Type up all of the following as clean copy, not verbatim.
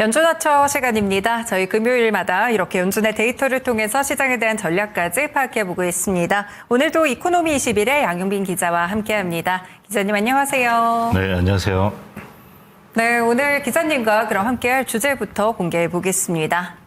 연준어처 시간입니다. 저희 금요일마다 이렇게 연준의 데이터를 통해서 시장에 대한 전략까지 파악해보고 있습니다. 오늘도 이코노미 21의 양용빈 기자와 함께합니다. 기자님 안녕하세요. 네, 안녕하세요. 네, 오늘 기자님과 그럼 함께할 주제부터 공개해보겠습니다.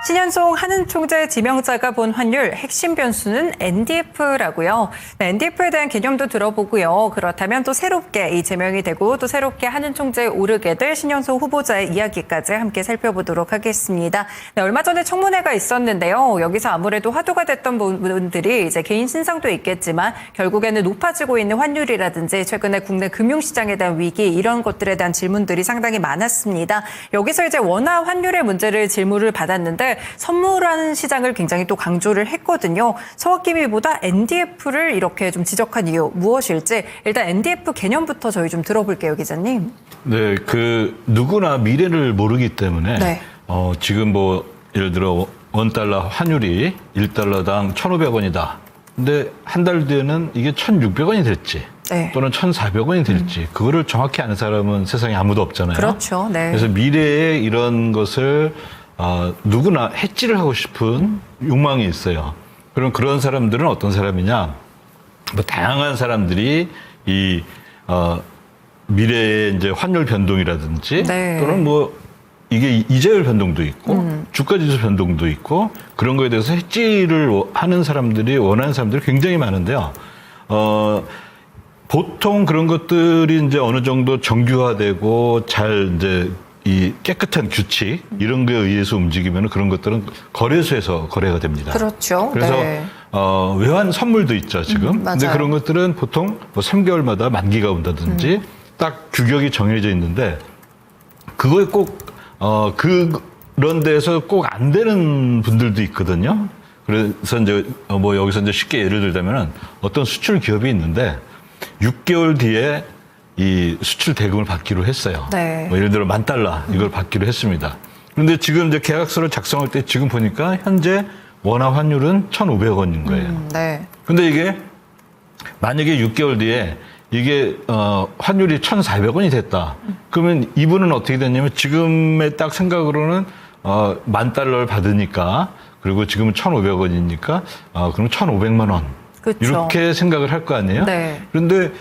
신현송 한은 총재 지명자가 본 환율 핵심 변수는 NDF라고요. 네, NDF에 대한 개념도 들어보고요. 그렇다면 또 새롭게 이 제명이 되고 또 새롭게 한은 총재에 오르게 될 신현송 후보자의 이야기까지 함께 살펴보도록 하겠습니다. 네, 얼마 전에 청문회가 있었는데요. 여기서 아무래도 화두가 됐던 부분들이 이제 개인 신상도 있겠지만 결국에는 높아지고 있는 환율이라든지 최근에 국내 금융시장에 대한 위기 이런 것들에 대한 질문들이 상당히 많았습니다. 여기서 이제 원화 환율의 문제를 질문을 받았는데 선물하는 시장을 굉장히 또 강조를 했거든요. 서학기미보다 NDF를 이렇게 좀 지적한 이유 무엇일지 일단 NDF 개념부터 저희 좀 들어볼게요, 기자님. 네, 누구나 미래를 모르기 때문에 네. 지금 뭐 예를 들어 원달러 환율이 1달러당 1,500원이다. 근데 한 달 뒤에는 이게 1,600원이 될지 네. 또는 1,400원이 될지 그거를 정확히 아는 사람은 세상에 아무도 없잖아요. 그렇죠. 네. 그래서 미래에 이런 것을 누구나 해지를 하고 싶은 욕망이 있어요. 그럼 그런 사람들은 어떤 사람이냐? 뭐 다양한 사람들이 미래의 이제 환율 변동이라든지 네. 또는 뭐 이게 이자율 변동도 있고 주가지수 변동도 있고 그런 거에 대해서 해지를 하는 사람들이 원하는 사람들이 굉장히 많은데요. 보통 그런 것들이 이제 어느 정도 정규화되고 잘 이제 이 깨끗한 규칙 이런 거에 의해서 움직이면 그런 것들은 거래소에서 거래가 됩니다. 그렇죠. 그래서 네. 외환 선물도 있죠 지금. 맞아요. 근데 그런 것들은 보통 뭐 3개월마다 만기가 온다든지 딱 규격이 정해져 있는데 그거에 꼭 그런 데서 꼭 안 되는 분들도 있거든요. 그래서 이제 뭐 여기서 이제 쉽게 예를 들자면은 어떤 수출 기업이 있는데 6개월 뒤에 이 수출 대금을 받기로 했어요. 네. 뭐 예를 들어 $10,000 이걸 받기로 했습니다. 그런데 지금 이제 계약서를 작성할 때 지금 보니까 현재 원화 환율은 1,500원인 거예요. 네. 근데 이게 만약에 6개월 뒤에 이게 환율이 1,400원이 됐다. 그러면 이분은 어떻게 됐냐면 지금의 딱 생각으로는 $10,000를 받으니까 그리고 지금은 1,500원이니까 그럼 1,500만 원. 그렇죠. 이렇게 생각을 할 거 아니에요? 네. 그런데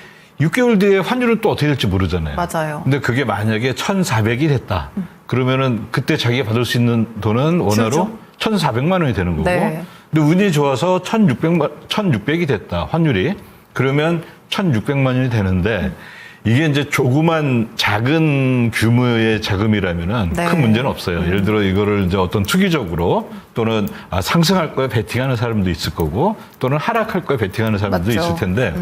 6개월 뒤에 환율은 또 어떻게 될지 모르잖아요. 맞아요. 근데 그게 만약에 1,400이 됐다. 그러면 그때 자기가 받을 수 있는 돈은 원화로 줄죠? 1,400만 원이 되는 거고. 네. 근데 운이 좋아서 1,600이 됐다. 환율이. 그러면 1,600만 원이 되는데 이게 이제 조그만 작은 규모의 자금이라면은 네. 큰 문제는 없어요. 예를 들어 이거를 이제 어떤 투기적으로 또는 상승할 거에 베팅하는 사람도 있을 거고 또는 하락할 거에 베팅하는 사람도 맞죠. 있을 텐데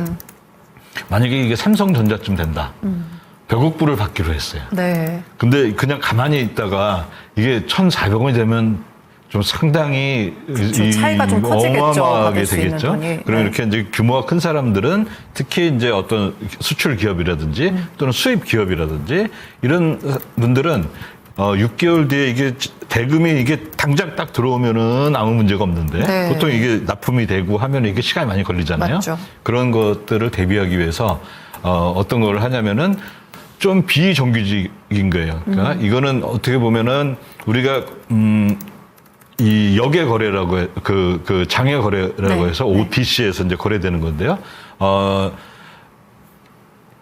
만약에 이게 삼성전자쯤 된다. 100억 불을 받기로 했어요. 네. 근데 그냥 가만히 있다가 이게 1,400원이 되면 좀 상당히 차이가 좀 커지겠죠. 어마어마하게 받을 수 있는 되겠죠. 돈이. 그럼 네. 이렇게 이제 규모가 큰 사람들은 특히 이제 어떤 수출 기업이라든지 또는 수입 기업이라든지 이런 분들은 6개월 뒤에 이게 대금이 이게 당장 딱 들어오면은 아무 문제가 없는데 네. 보통 이게 납품이 되고 하면 이게 시간이 많이 걸리잖아요. 맞죠. 그런 것들을 대비하기 위해서 어떤 걸 하냐면은 좀 비정규직인 거예요. 그러니까 이거는 어떻게 보면은 우리가 이 역외 거래라고 그 장외 거래라고 네. 해서 OTC에서 이제 거래되는 건데요.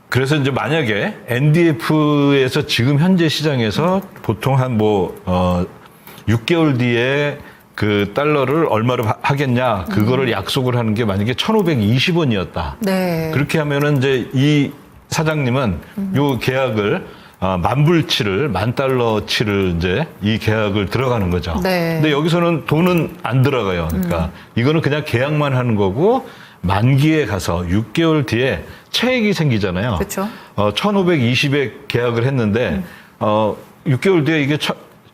그래서 이제 만약에 NDF에서 지금 현재 시장에서 보통 한 6개월 뒤에 그 달러를 얼마로 하겠냐 그거를 약속을 하는 게 만약에 1,520원이었다. 네. 그렇게 하면은 이제 이 사장님은 요 계약을 $10,000치를 이제 이 계약을 들어가는 거죠. 네. 근데 여기서는 돈은 안 들어가요. 그러니까 이거는 그냥 계약만 하는 거고 만기에 가서 6개월 뒤에 차익이 생기잖아요. 그렇죠. 1,520에 계약을 했는데 6개월 뒤에 이게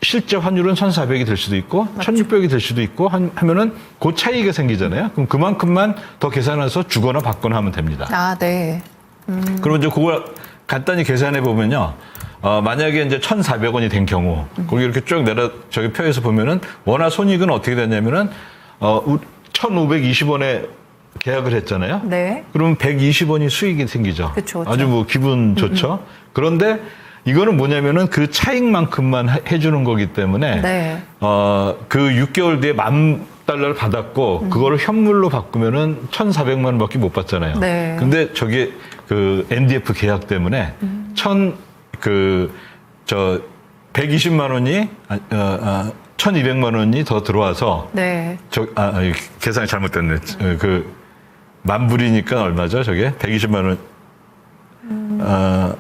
실제 환율은 1,400이 될 수도 있고 1,600이 될 수도 있고 하면은 그 차이가 생기잖아요. 그럼 그만큼만 더 계산해서 주거나 받거나 하면 됩니다. 아, 네. 그러면 이제 그걸 간단히 계산해 보면요. 만약에 이제 1,400원이 된 경우, 거기 이렇게 쭉 저기 표에서 보면은 원화 손익은 어떻게 되냐면은 1,520원에 계약을 했잖아요. 네. 그러면 120원이 수익이 생기죠. 그쵸. 아주 뭐 기분 좋죠. 그런데 이거는 뭐냐면은 그 차익만큼만 해주는 거기 때문에 네. 그 6개월 뒤에 $10,000를 받았고 그거를 현물로 바꾸면은 1,400만 원밖에 못 받잖아요. 네. 근데 저게 그 NDF 계약 때문에 120만 원이 1,200만 원이 더 들어와서 네. 계산이 잘못됐네. 그 만불이니까 얼마죠? 저게 120만 원.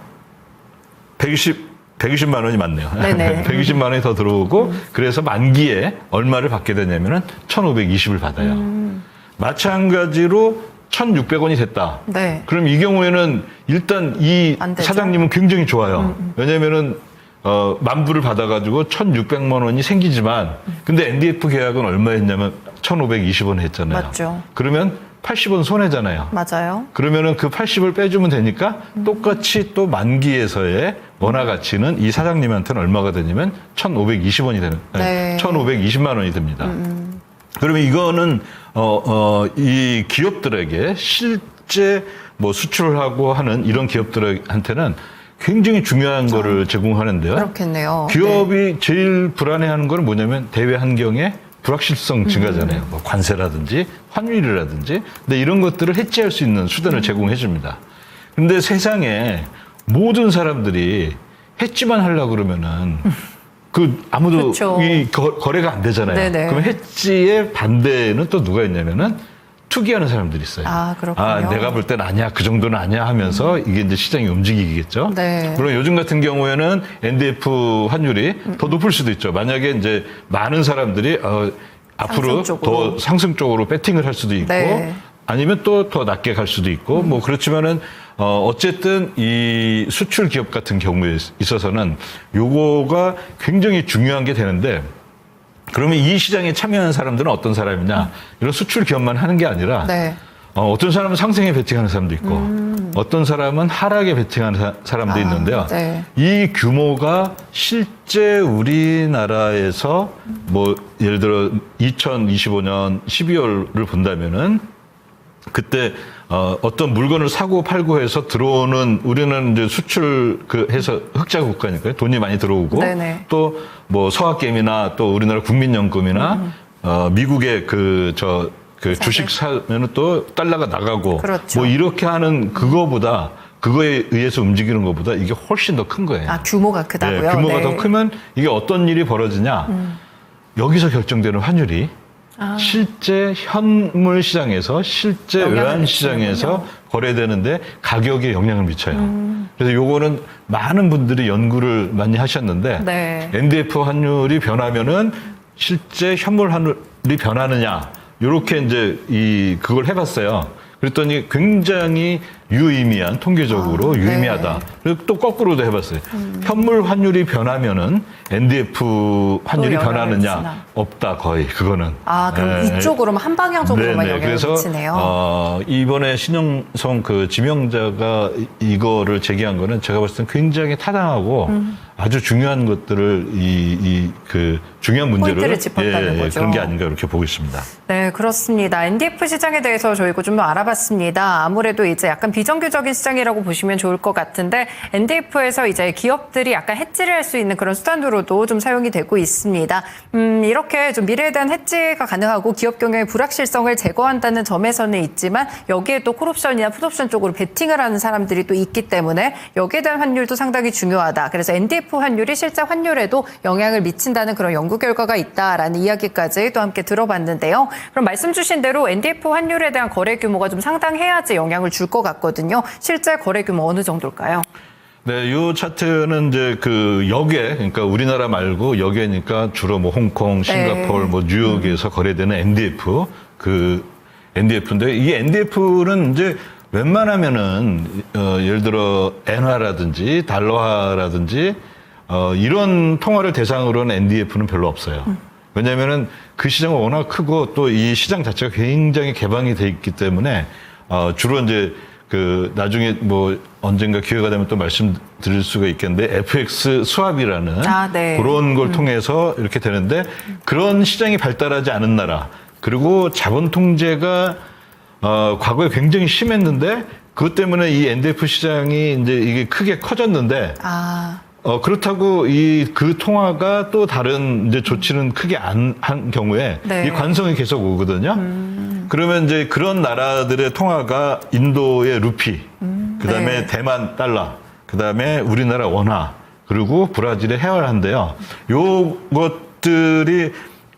120만 원이 맞네요. 네네. 120만 원이 더 들어오고 그래서 만기에 얼마를 받게 되냐면은 1,520을 받아요. 마찬가지로 1,600원이 됐다. 네. 그럼 이 경우에는 일단 이 안 되죠? 사장님은 굉장히 좋아요. 왜냐면은 만불을 받아가지고 1,600만 원이 생기지만 근데 NDF 계약은 얼마였냐면 1,520원 했잖아요. 맞죠. 그러면 80원 손해잖아요. 맞아요. 그러면은 그 80을 빼주면 되니까 똑같이 또 만기에서의 원화 가치는 이 사장님한테는 얼마가 되냐면 1,520원이 되는, 네. 1,520만 원이 됩니다. 그러면 이거는 이 기업들에게 실제 뭐 수출을 하고 하는 이런 기업들한테는 굉장히 중요한 거를 제공하는데요. 그렇겠네요. 기업이 제일 불안해하는 거는 뭐냐면 대외 환경에 불확실성 증가잖아요. 뭐 관세라든지 환율이라든지. 근데 이런 것들을 해지할 수 있는 수단을 제공해 줍니다. 근데 세상에 모든 사람들이 해지만 하려고 그러면은 그 아무도 그렇죠. 이 거래가 안 되잖아요. 네네. 그럼 해지의 반대는 또 누가 있냐면은 투기하는 사람들이 있어요. 아, 그렇군요. 내가 볼 땐 아니야. 그 정도는 아니야 하면서 이게 이제 시장이 움직이겠죠. 네. 물론 요즘 같은 경우에는 NDF 환율이 더 높을 수도 있죠. 만약에 이제 많은 사람들이 앞으로 상승 쪽으로. 더 상승 쪽으로 배팅을 할 수도 있고 네. 아니면 또 더 낮게 갈 수도 있고 뭐 그렇지만은 어쨌든 이 수출 기업 같은 경우에 있어서는 요거가 굉장히 중요한 게 되는데 그러면 이 시장에 참여하는 사람들은 어떤 사람이냐? 이런 수출 기업만 하는 게 아니라 네. 어떤 사람은 상승에 베팅하는 사람도 있고 어떤 사람은 하락에 베팅하는 사람도 있는데요. 네. 이 규모가 실제 우리나라에서 뭐 예를 들어 2025년 12월을 본다면은 그때 어떤 물건을 사고 팔고 해서 들어오는 우리는 이제 수출 해서 흑자 국가니까요. 돈이 많이 들어오고 네네. 또 뭐 서학개미나 또 우리나라 국민연금이나 미국의 주식 사면은 또 달러가 나가고 그렇죠. 뭐 이렇게 하는 그거에 의해서 움직이는 것보다 이게 훨씬 더 큰 거예요. 아, 규모가 크다고요? 네, 규모가 네. 더 크면 이게 어떤 일이 벌어지냐? 여기서 결정되는 환율이 실제 현물 시장에서 실제 영향을 외환 시장에서 거래되는데 가격에 영향을 미쳐요. 그래서 요거는 많은 분들이 연구를 많이 하셨는데 네. NDF 환율이 변하면은 실제 현물 환율이 변하느냐 요렇게 이제 그걸 해봤어요. 그랬더니 굉장히 유의미한 통계적으로 유의미하다. 네. 그리고 또 거꾸로도 해봤어요. 현물 환율이 변하면은 NDF 환율이 영향을 변하느냐 미치나. 없다 거의 그거는. 아, 그럼 네. 이쪽으로만 한 방향적으로만 네네. 영향을 그래서 미치네요. 이번에 신영성 그 지명자가 이거를 제기한 거는 제가 봤을 땐 굉장히 타당하고 아주 중요한 것들을 중요한 문제를 포인트를 짚었다는 거죠. 그런 게 아닌가 이렇게 보고 있습니다. 네, 그렇습니다. NDF 시장에 대해서 저희가 좀 더 알아봤습니다. 아무래도 이제 약간 비정규적인 시장이라고 보시면 좋을 것 같은데 NDF에서 이제 기업들이 약간 해지를 할 수 있는 그런 수단으로도 좀 사용이 되고 있습니다. 이렇게 좀 미래에 대한 해지가 가능하고 기업 경영의 불확실성을 제거한다는 점에서는 있지만 여기에 또 콜옵션이나 풋옵션 쪽으로 베팅을 하는 사람들이 또 있기 때문에 여기에 대한 환율도 상당히 중요하다. 그래서 NDF 환율이 실제 환율에도 영향을 미친다는 그런 연구 결과가 있다라는 이야기까지 또 함께 들어봤는데요. 그럼 말씀 주신 대로 NDF 환율에 대한 거래 규모가 좀 상당해야지 영향을 줄 것 같거든요. 실제 거래 규모 어느 정도일까요? 네, 이 차트는 이제 역에, 그러니까 우리나라 말고 역에니까 주로 뭐 홍콩, 싱가포르, 뭐 뉴욕에서 거래되는 NDF, NDF인데 이 NDF는 이제 웬만하면은, 예를 들어 엔화라든지 달러화라든지, 이런 통화를 대상으로는 NDF는 별로 없어요. 왜냐면은 그 시장은 워낙 크고 또 이 시장 자체가 굉장히 개방이 돼 있기 때문에, 주로 이제 나중에 뭐 언젠가 기회가 되면 또 말씀드릴 수가 있겠는데 FX 스왑이라는 네. 그런 걸 통해서 이렇게 되는데 그런 시장이 발달하지 않은 나라 그리고 자본 통제가 과거에 굉장히 심했는데 그것 때문에 이 NDF 시장이 이제 이게 크게 커졌는데 그렇다고 그 통화가 또 다른 이제 조치는 크게 안 한 경우에 네. 이 관성이 계속 오거든요. 그러면 이제 그런 나라들의 통화가 인도의 루피, 그다음에 네. 대만 달러, 그다음에 우리나라 원화, 그리고 브라질의 헤알한데요. 요것들이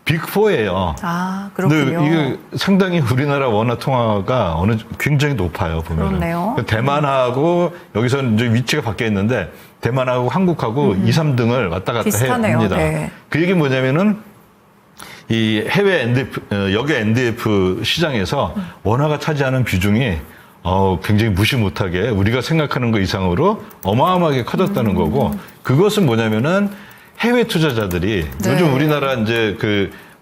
빅4예요. 아, 그렇군요. 근데 이게 상당히 우리나라 원화 통화가 굉장히 높아요, 보면. 그렇네요. 대만하고 여기서는 이제 위치가 바뀌어 있는데 대만하고 한국하고 2, 3등을 왔다 갔다 비슷하네요. 합니다. 네. 그 얘기 뭐냐면은 이 해외 NDF, 역의 NDF 시장에서 원화가 차지하는 비중이 굉장히 무시 못하게 우리가 생각하는 것 이상으로 어마어마하게 커졌다는 거고, 그것은 뭐냐면은 해외 투자자들이 네. 요즘 우리나라 이제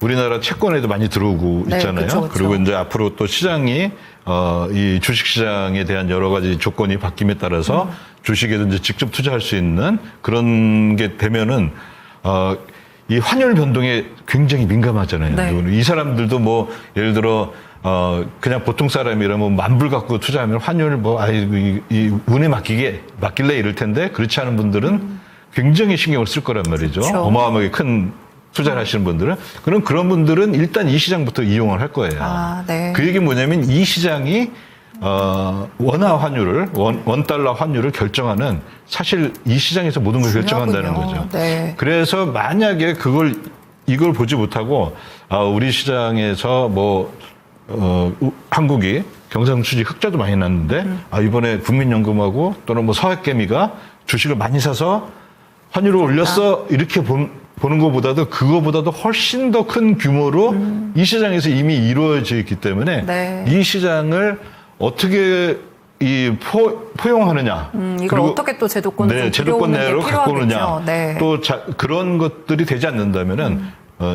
우리나라 채권에도 많이 들어오고 네, 있잖아요. 그쵸, 그쵸. 그리고 이제 앞으로 또 시장이 이 주식 시장에 대한 여러 가지 조건이 바뀜에 따라서 주식에도 이제 직접 투자할 수 있는 그런 게 되면은 이 환율 변동에 굉장히 민감하잖아요. 네. 이 사람들도 뭐 예를 들어 그냥 보통 사람이라면 만불 갖고 투자하면 환율 이 운에 맡길래 이럴 텐데, 그렇지 않은 분들은 굉장히 신경을 쓸 거란 말이죠. 그렇죠. 어마어마하게 큰 투자를 하시는 분들은. 그런 분들은 일단 이 시장부터 이용을 할 거예요. 아, 네. 그 얘기 뭐냐면 이 시장이 원화 환율을 원 달러 환율을 결정하는, 사실 이 시장에서 모든 걸 결정한다는 중요하군요. 거죠. 네. 그래서 만약에 이걸 보지 못하고 우리 시장에서 한국이 경상수지 흑자도 많이 났는데 이번에 국민연금하고 또는 서학개미가 주식을 많이 사서 환율을 올렸어, 이렇게 보는 것보다도 그거보다도 훨씬 더 큰 규모로 이 시장에서 이미 이루어져 있기 때문에 네. 이 시장을 어떻게 포용하느냐, 이걸 그리고 어떻게 또 제도권을 좀 제도권 들여오는 게 내로 갖고 오느냐, 필요하겠죠. 네. 또 그런 것들이 되지 않는다면은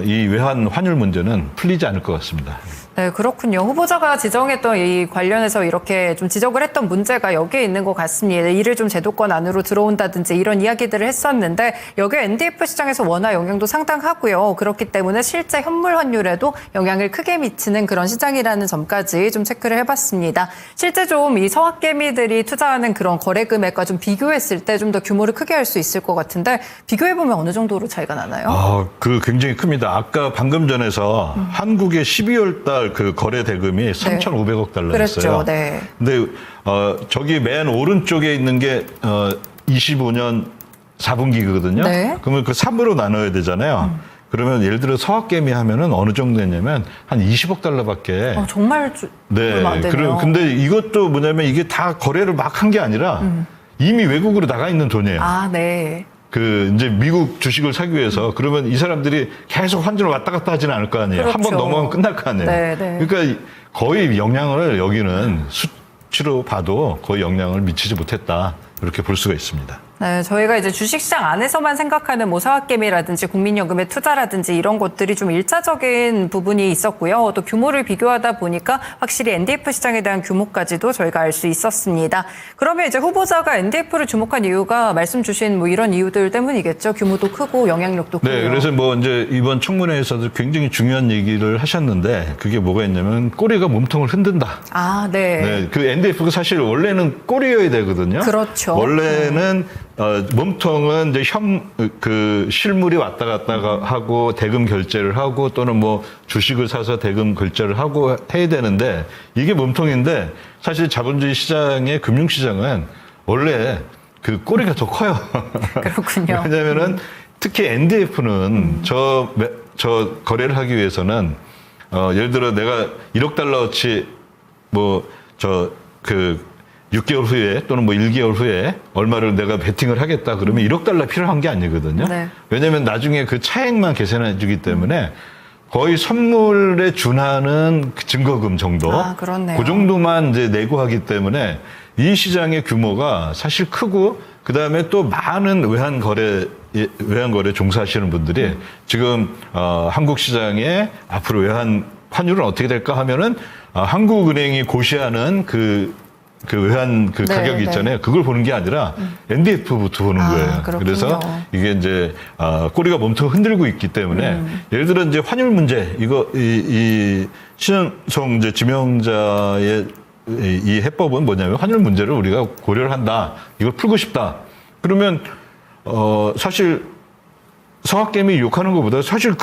이 외환 환율 문제는 풀리지 않을 것 같습니다. 네, 그렇군요. 후보자가 지적했던 이 관련해서 이렇게 좀 지적을 했던 문제가 여기에 있는 것 같습니다. 이를 좀 제도권 안으로 들어온다든지 이런 이야기들을 했었는데, 여기 NDF 시장에서 원화 영향도 상당하고요. 그렇기 때문에 실제 현물 환율에도 영향을 크게 미치는 그런 시장이라는 점까지 좀 체크를 해봤습니다. 실제 좀 이 서학개미들이 투자하는 그런 거래 금액과 좀 비교했을 때 좀 더 규모를 크게 할 수 있을 것 같은데, 비교해보면 어느 정도로 차이가 나나요? 굉장히 큽니다. 아까 방금 전에서 한국의 12월 달 그 거래 대금이 3,500억 달러였어요. 그랬죠. 네. 근데 저기 맨 오른쪽에 있는 게 25년 4분기거든요. 네. 그러면 그 3으로 나눠야 되잖아요. 그러면 예를 들어 서학개미 하면은 어느 정도 했냐면 한 20억 달러밖에. 정말 얼마 안 되네요. 근데 이것도 뭐냐면 이게 다 거래를 막 한 게 아니라 이미 외국으로 나가 있는 돈이에요. 아, 네. 이제 미국 주식을 사기 위해서, 그러면 이 사람들이 계속 환율을 왔다 갔다 하지는 않을 거 아니에요. 그렇죠. 한 번 넘어가면 끝날 거 아니에요. 네, 네. 그러니까 거의 영향을 여기는 수치로 봐도 거의 영향을 미치지 못했다, 이렇게 볼 수가 있습니다. 네, 저희가 이제 주식시장 안에서만 생각하는 서학개미라든지 국민연금의 투자라든지 이런 것들이 좀 일차적인 부분이 있었고요. 또 규모를 비교하다 보니까 확실히 NDF 시장에 대한 규모까지도 저희가 알 수 있었습니다. 그러면 이제 후보자가 NDF를 주목한 이유가 말씀 주신 이런 이유들 때문이겠죠. 규모도 크고 영향력도 크고. 네, 그래서 이제 이번 청문회에서도 굉장히 중요한 얘기를 하셨는데, 그게 뭐가 있냐면 꼬리가 몸통을 흔든다. 아, 네. 네, 그 NDF가 사실 원래는 꼬리여야 되거든요. 그렇죠. 원래는 몸통은 이제 실물이 왔다 갔다 하고 대금 결제를 하고, 또는 주식을 사서 대금 결제를 하고 해야 되는데, 이게 몸통인데, 사실 자본주의 시장의 금융시장은 원래 그 꼬리가 더 커요. 그렇군요. 왜냐면은 특히 NDF는 저 거래를 하기 위해서는 예를 들어 내가 1억 달러어치 6개월 후에 또는 1개월 후에 얼마를 내가 베팅을 하겠다 그러면 1억 달러 필요한 게 아니거든요. 네. 왜냐하면 나중에 그 차액만 계산해 주기 때문에 거의 선물에 준하는 그 증거금 정도, 그렇네요. 그 정도만 이제 내고 하기 때문에 이 시장의 규모가 사실 크고, 그 다음에 또 많은 외환 거래 종사하시는 분들이 지금 한국 시장에 앞으로 외환 환율은 어떻게 될까 하면은 한국은행이 고시하는 그 외환 네, 가격이 있잖아요. 네. 그걸 보는 게 아니라 NDF부터 보는 거예요. 그렇군요. 그래서 이게 이제 꼬리가 몸통 흔들고 있기 때문에 예를 들어 이제 환율 문제, 이 신현성 이제 지명자의 이 해법은 뭐냐면, 환율 문제를 우리가 고려를 한다, 이걸 풀고 싶다. 그러면 사실 서학개미 욕하는 것보다 사실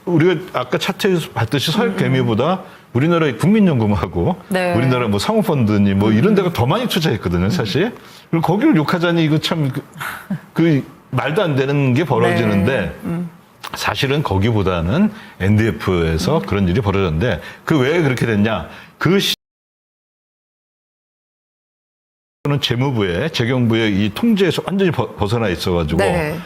우리가 아까 차트에서 봤듯이 서학개미보다 우리나라의 국민연금하고 네. 우리나라 뭐 사모펀드니 뭐 이런 데가 더 많이 투자했거든요, 사실. 그리고 거기를 욕하자니 이거 참 말도 안 되는 게 벌어지는데 사실은 거기보다는 NDF에서 그런 일이 벌어졌는데 그 왜 그렇게 됐냐? 는 재무부의 재경부의 이 통제에서 완전히 벗어나 있어가지고 네.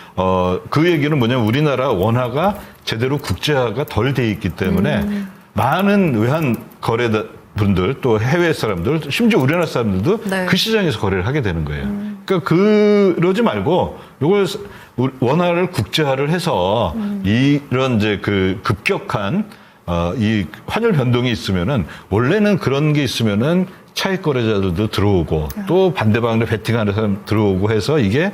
그 얘기는 뭐냐면 우리나라 원화가 제대로 국제화가 덜 돼 있기 때문에 많은 외환 거래분들 또 해외 사람들 심지어 우리나라 사람들도 네. 그 시장에서 거래를 하게 되는 거예요. 그러니까 그러지 말고 이걸 원화를 국제화를 해서 이런 이제 그 급격한 이 환율 변동이 있으면은 원래는 그런 게 있으면은 차익 거래자들도 들어오고 또 반대방으로 베팅하는 사람 들어오고 해서 이게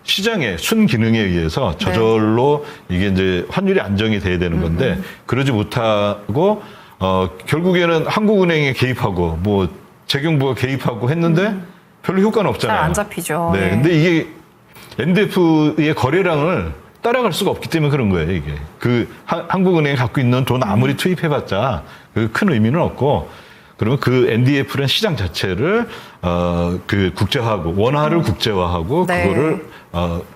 시장의 순기능에 의해서 저절로 이게 이제 환율이 안정이 돼야 되는 건데 그러지 못하고 결국에는 한국은행에 개입하고 뭐 재경부가 개입하고 했는데 별로 효과는 없잖아요. 잘 안 잡히죠. 네, 근데 이게 NDF의 거래량을 따라갈 수가 없기 때문에 그런 거예요, 이게. 한국은행이 갖고 있는 돈 아무리 투입해봤자 큰 의미는 없고 그러면 그 NDF라는 시장 자체를 국제화하고 원화를 국제화하고 네. 그거를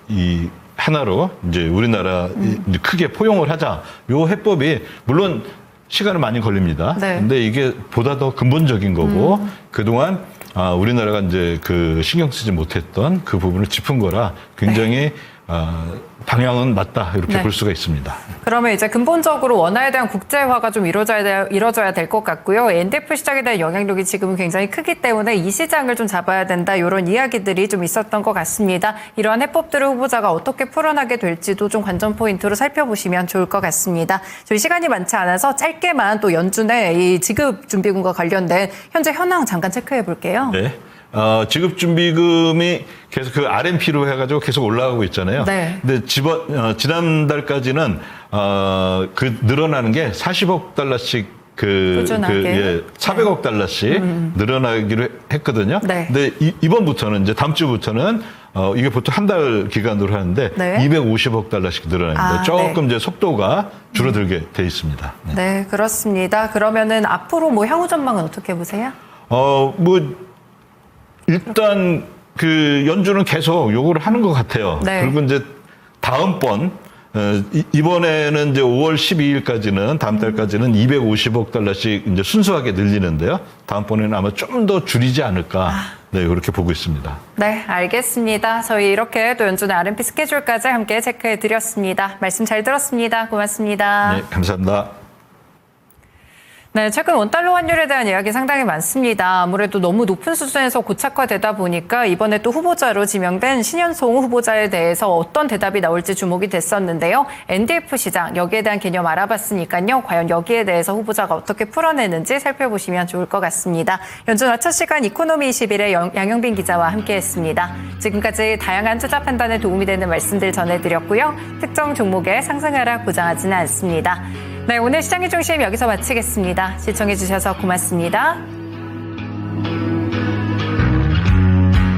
이 하나로 이제 우리나라 이제 크게 포용을 하자. 요 해법이 물론 시간은 많이 걸립니다. 네. 근데 이게 보다 더 근본적인 거고 그동안 우리나라가 이제 신경 쓰지 못했던 그 부분을 짚은 거라 굉장히 방향은 맞다 이렇게 네. 볼 수가 있습니다. 그러면 이제 근본적으로 원화에 대한 국제화가 좀 이루어져야 될 것 같고요. NDF 시장에 대한 영향력이 지금은 굉장히 크기 때문에 이 시장을 좀 잡아야 된다. 이런 이야기들이 좀 있었던 것 같습니다. 이러한 해법들을 후보자가 어떻게 풀어나게 될지도 좀 관전 포인트로 살펴보시면 좋을 것 같습니다. 저희 시간이 많지 않아서 짧게만 또 연준의 이 지급준비금과 관련된 현재 현황 잠깐 체크해 볼게요. 네. 지급준비금이 계속 그 RMP로 해가지고 계속 올라가고 있잖아요. 네. 근데 지난달까지는 늘어나는 게 40억 달러씩 꾸준하게. 400억 달러씩 늘어나기로 했거든요. 네. 근데 이번부터는 이제 다음 주부터는 이게 보통 한 달 기간으로 하는데 네. 250억 달러씩 늘어납니다. 조금 네. 이제 속도가 줄어들게 돼 있습니다. 네. 네, 그렇습니다. 그러면은 앞으로 뭐 향후 전망은 어떻게 보세요? 일단 연준은 계속 요구를 하는 것 같아요. 네. 그리고 이제 다음번 이번에는 이제 5월 12일까지는 다음 달까지는 250억 달러씩 이제 순수하게 늘리는데요. 다음번에는 아마 좀 더 줄이지 않을까. 네, 그렇게 보고 있습니다. 네, 알겠습니다. 저희 이렇게 또 연준의 RMP 스케줄까지 함께 체크해 드렸습니다. 말씀 잘 들었습니다. 고맙습니다. 네, 감사합니다. 네, 최근 원달러 환율에 대한 이야기 상당히 많습니다. 아무래도 너무 높은 수준에서 고착화되다 보니까 이번에 또 후보자로 지명된 신현송 후보자에 대해서 어떤 대답이 나올지 주목이 됐었는데요. NDF 시장, 여기에 대한 개념 알아봤으니까요. 과연 여기에 대해서 후보자가 어떻게 풀어내는지 살펴보시면 좋을 것 같습니다. 연준화 첫 시간 이코노미 21의 양영빈 기자와 함께했습니다. 지금까지 다양한 투자 판단에 도움이 되는 말씀들 전해드렸고요. 특정 종목의 상승하락 보장하지는 않습니다. 네, 오늘 시장의 중심 여기서 마치겠습니다. 시청해주셔서 고맙습니다.